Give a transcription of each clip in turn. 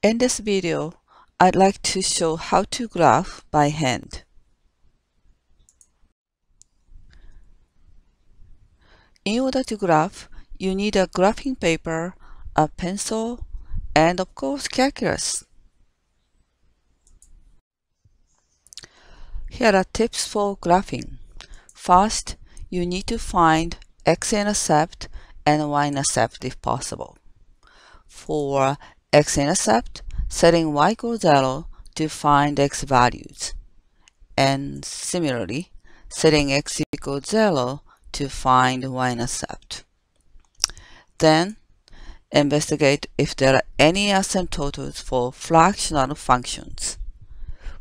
In this video, I'd like to show how to graph by hand. In order to graph, you need a graphing paper, a pencil, and of course calculus. Here are tips for graphing. First, you need to find x-intercept and y-intercept if possible. For x-intercept, setting y equals 0 to find x values, and similarly, setting x equals 0 to find y-intercept. Then, investigate if there are any asymptotes for fractional functions.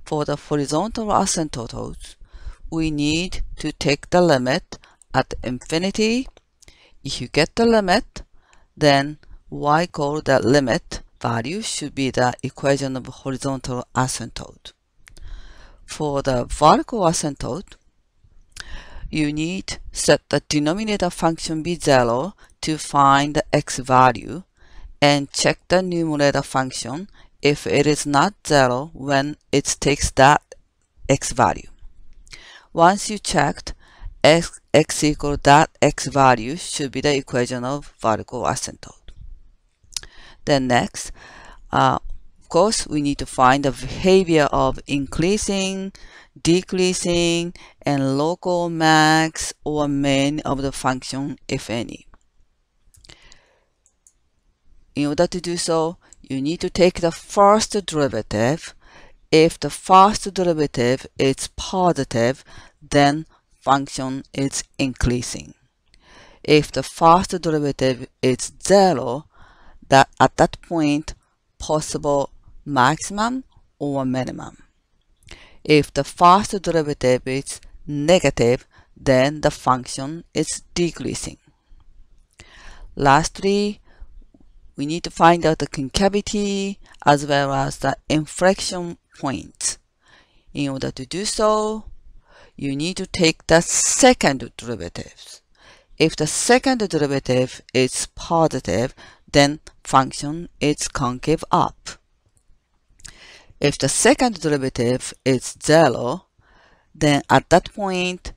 For the horizontal asymptotes, we need to take the limit at infinity. If you get the limit, then y equals the limit value should be the equation of horizontal asymptote. For the vertical asymptote, you need to set the denominator function be 0 to find the x value and check the numerator function if it is not 0 when it takes that x value. Once you checked, x equals that x value should be the equation of vertical asymptote. Then next, of course, we need to find the behavior of increasing, decreasing, and local max or min of the function, if any. In order to do so, you need to take the first derivative. If the first derivative is positive, then function is increasing. If the first derivative is 0, that at that point possible maximum or minimum. If the first derivative is negative, then the function is decreasing. Lastly, we need to find out the concavity as well as the inflection point. In order to do so, you need to take the second derivative. If the second derivative is positive, then function is concave up. If the second derivative is 0, then at that point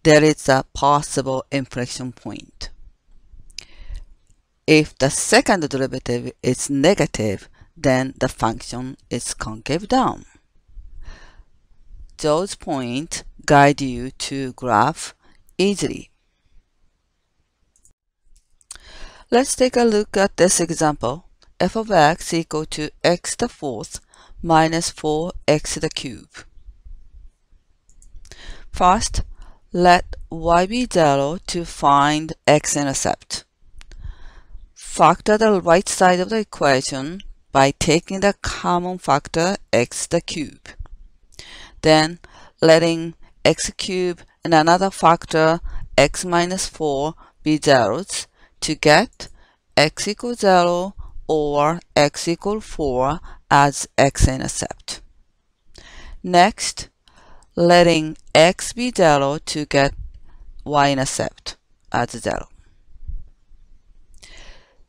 there is a possible inflection point. If the second derivative is negative, then the function is concave down. Those points guide you to graph easily. Let's take a look at this example. F of x equal to x to the fourth minus 4x to the cube. First, let y be 0 to find x-intercept. Factor the right side of the equation by taking the common factor x to the cube. Then, letting x cubed and another factor x minus 4 be zeros to get x equals 0 or x equals 4 as x-intercept. Next, letting x be 0 to get y-intercept as 0.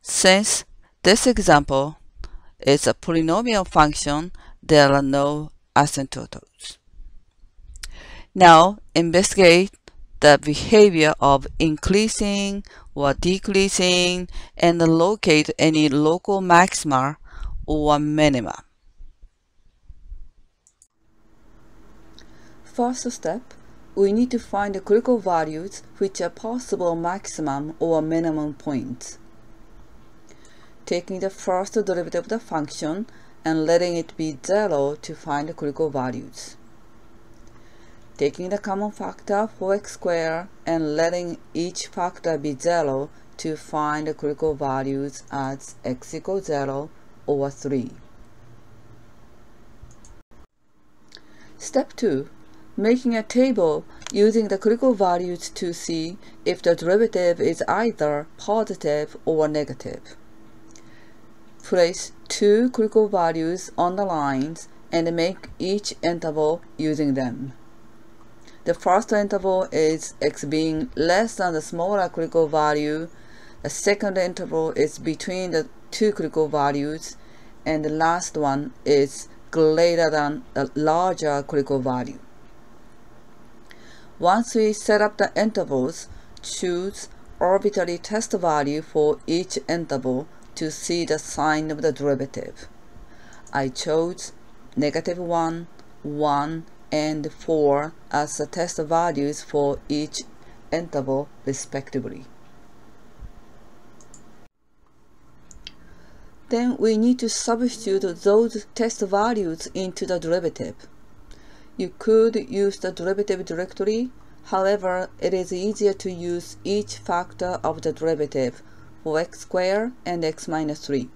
Since this example is a polynomial function, there are no asymptotes. Now investigate the behavior of increasing or decreasing and locate any local maxima or minima. First step, we need to find the critical values which are possible maximum or minimum points. Taking the first derivative of the function and letting it be 0 to find the critical values. Taking the common factor 4x squared and letting each factor be 0 to find the critical values as x equals 0 or 3. Step 2. Making a table using the critical values to see if the derivative is either positive or negative. Place 2 critical values on the lines and make each interval using them. The first interval is x being less than the smaller critical value. The second interval is between the two critical values, and the last one is greater than the larger critical value. Once we set up the intervals, choose arbitrary test value for each interval to see the sign of the derivative. I chose -1, 1, and 4 as the test values for each interval respectively. Then we need to substitute those test values into the derivative. You could use the derivative directly, however, it is easier to use each factor of the derivative for x squared and x minus 3.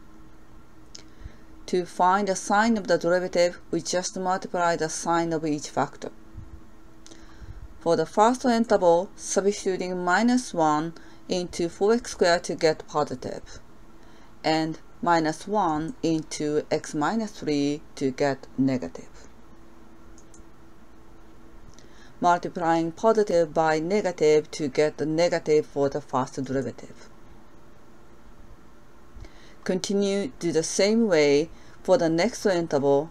To find the sign of the derivative, we just multiply the sign of each factor. For the first interval, substituting -1 into 4x squared to get positive, and -1 into x minus 3 to get negative. Multiplying positive by negative to get the negative for the first derivative. Continue do the same way for the next interval,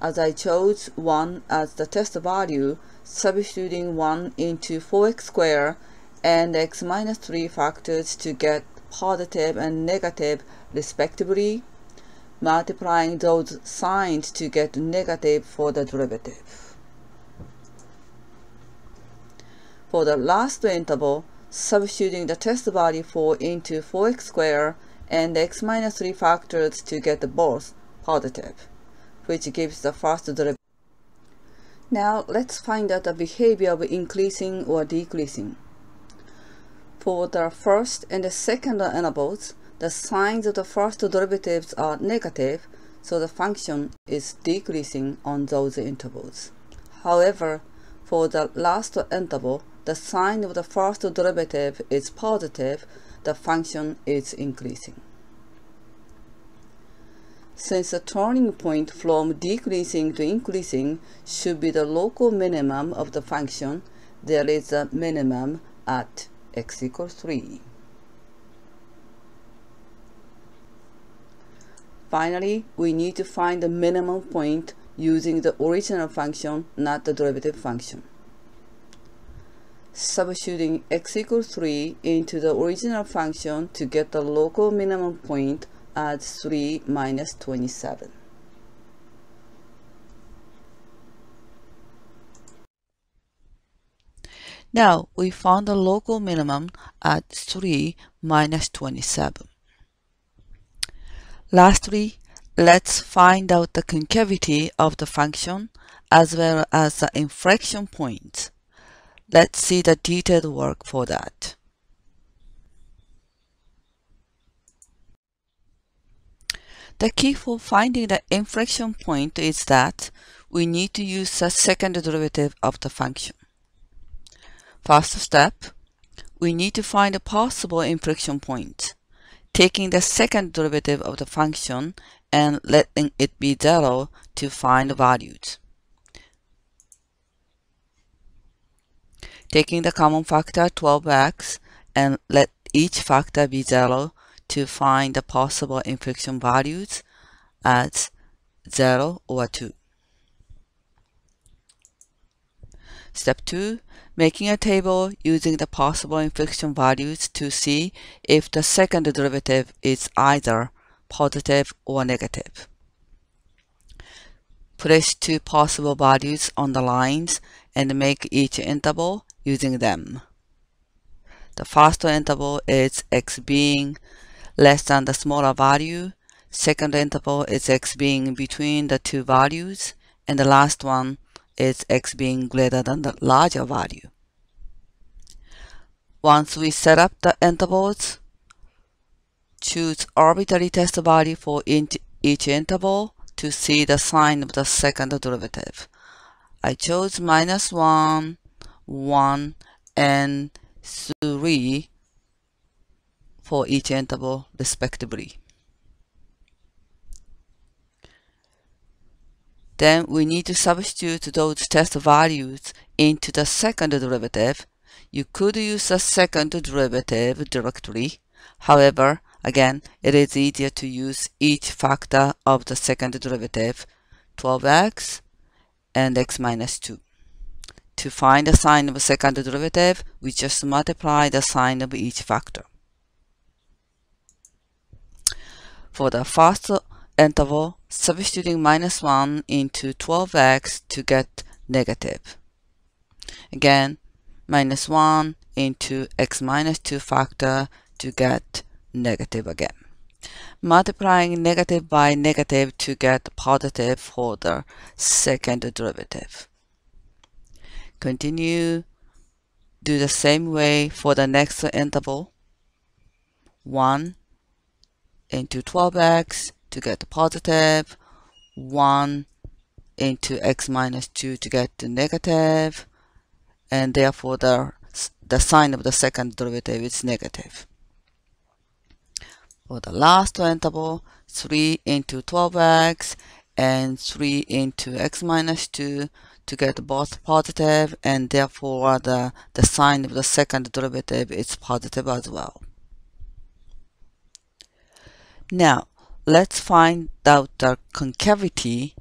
as I chose 1 as the test value, substituting 1 into 4x squared and x minus 3 factors to get positive and negative respectively, multiplying those signs to get negative for the derivative. For the last interval, substituting the test value for into 4x squared and x minus 3 factors to get both positive, which gives the first derivative. Now let's find out the behavior of increasing or decreasing. For the first and the second intervals, the signs of the first derivatives are negative, so the function is decreasing on those intervals. However, for the last interval, the sign of the first derivative is positive, the function is increasing. Since the turning point from decreasing to increasing should be the local minimum of the function, there is a minimum at x equals 3. Finally, we need to find the minimum point using the original function, not the derivative function. Substituting x equals 3 into the original function to get the local minimum point as 3 minus 27. Now we found the local minimum at 3 minus 27. Lastly, let's find out the concavity of the function as well as the inflection points. Let's see the detailed work for that. The key for finding the inflection point is that we need to use the second derivative of the function. First step, we need to find a possible inflection point, taking the second derivative of the function and letting it be 0 to find the values. Taking the common factor 12x and let each factor be 0 to find the possible inflection values as 0 or 2. Step 2. Making a table using the possible inflection values to see if the second derivative is either positive or negative. Place two possible values on the lines and make each interval using them. The first interval is x being less than the smaller value, second interval is x being between the two values, and the last one is x being greater than the larger value. Once we set up the intervals, choose arbitrary test value for each interval to see the sign of the second derivative. I chose -1, 1, and 3 for each interval respectively. Then we need to substitute those test values into the second derivative. You could use the second derivative directly. However, Again, it is easier to use each factor of the second derivative, 12x and x minus 2. To find the sign of a second derivative, we just multiply the sign of each factor. For the first interval, substituting minus 1 into 12x to get negative. Again, minus 1 into x minus 2 factor to get negative again. Multiplying negative by negative to get positive for the second derivative. Continue, do the same way for the next interval. 1 into 12x to get positive, 1 into x minus 2 to get the negative, and therefore the sign of the second derivative is negative. For the last interval, 3 into 12x and 3 into x minus 2 to get both positive, and therefore the sign of the second derivative is positive as well. Now, let's find out the concavity.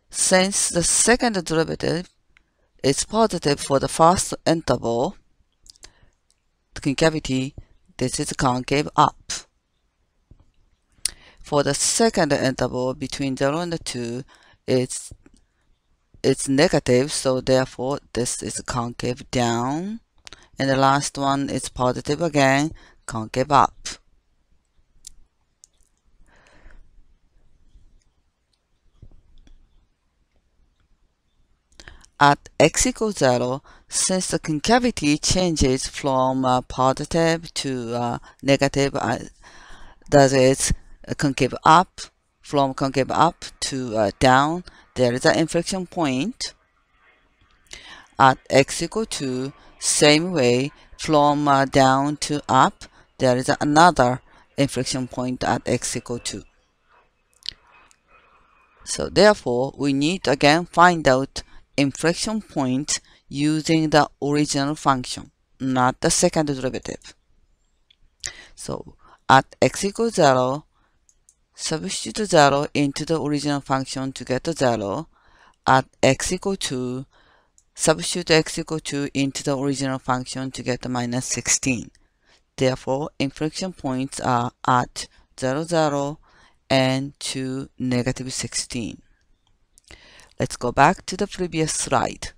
Since the second derivative is positive for the first interval, the concavity, this is concave up. For the second interval between 0 and 2, it's negative, so therefore this is concave down, and the last one is positive again, concave up. At x equals 0, since the concavity changes from positive to negative, that is concave up, from concave up to down, there is an inflection point. At x equals 2, same way, from down to up, there is another inflection point at x equals 2. So therefore, we need to again find out inflection point using the original function, not the second derivative. So at x equals 0, substitute 0 into the original function to get the 0. At x equals 2, substitute x equals 2 into the original function to get the minus 16. Therefore, inflection points are at 0, 0 and to negative 16. Let's go back to the previous slide.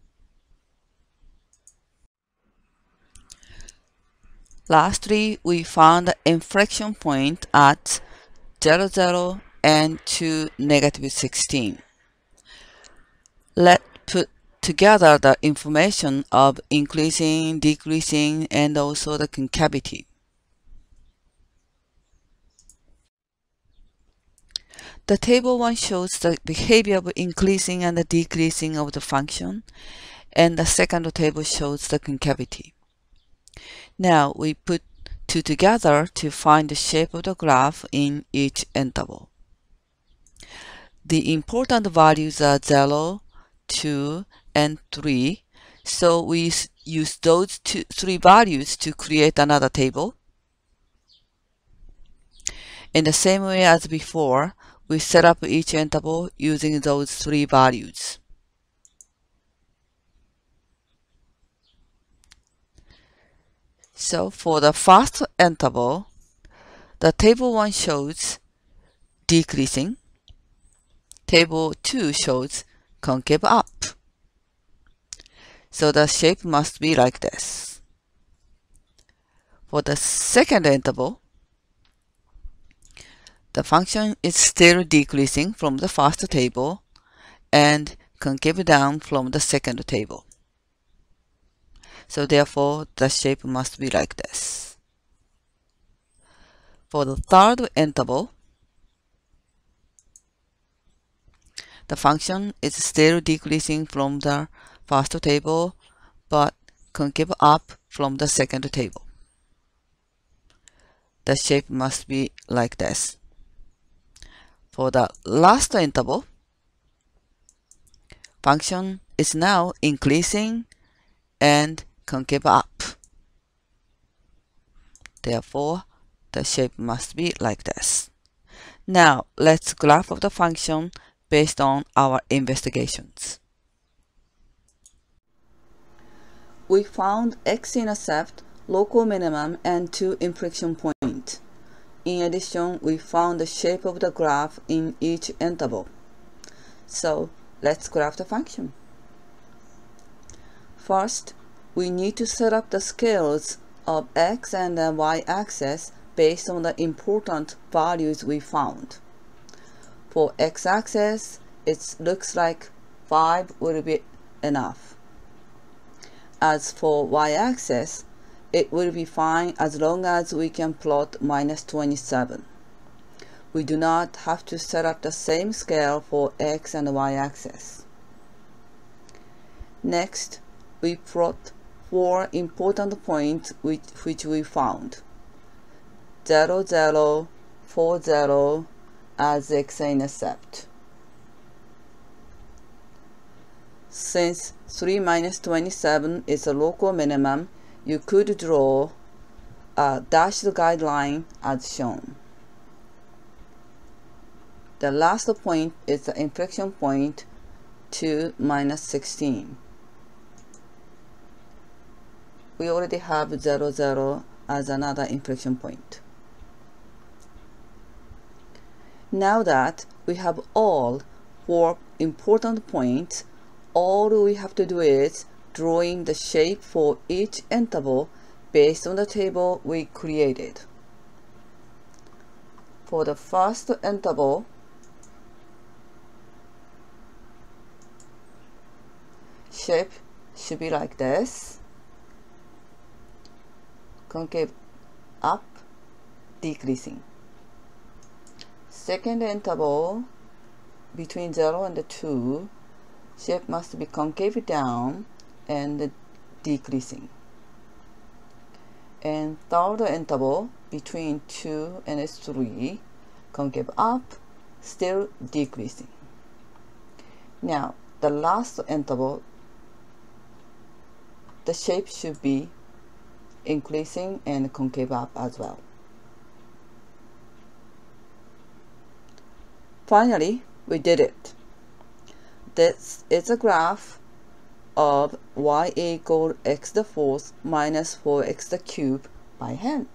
Lastly, we found the inflection point at 0, 0 and to negative 16. Let's put together the information of increasing, decreasing, and also the concavity. The table 1 shows the behavior of increasing and the decreasing of the function, and the second table shows the concavity. Now we put two together to find the shape of the graph in each interval. The important values are 0, 2, and 3, so we use those three values to create another table. In the same way as before, we set up each interval using those three values. So for the first interval, the table 1 shows decreasing, table 2 shows concave up. So the shape must be like this. For the second interval, the function is still decreasing from the first table and concave down from the second table. So therefore, the shape must be like this. For the third interval, the function is still decreasing from the first table, but concave up from the second table. The shape must be like this. For the last interval, function is now increasing and concave up. Therefore, the shape must be like this. Now let's graph of the function based on our investigations. We found x-intercept, local minimum, and 2 inflection points. In addition, we found the shape of the graph in each interval. So let's graph the function. First, we need to set up the scales of x and the y-axis based on the important values we found. For x-axis, it looks like 5 will be enough. As for y-axis, it will be fine as long as we can plot -27. We do not have to set up the same scale for x and y-axis. Next, we plot 4 important points which we found. 0, 0, 4, 0 as x-intercept. Since 3 minus 27 is a local minimum, you could draw a dashed guideline as shown. The last point is the inflection point 2 minus 16. We already have 0, 0 as another inflection point. Now that we have all 4 important points, all we have to do is drawing the shape for each interval based on the table we created. For the first interval, shape should be like this: concave up, decreasing. Second interval, between 0 and 2, shape must be concave down and decreasing. And third interval, between 2 and 3, concave up, still decreasing. Now, the last interval, the shape should be increasing and concave up as well. Finally, we did it. This is a graph of y equal x to the fourth minus 4x to the cube by hand.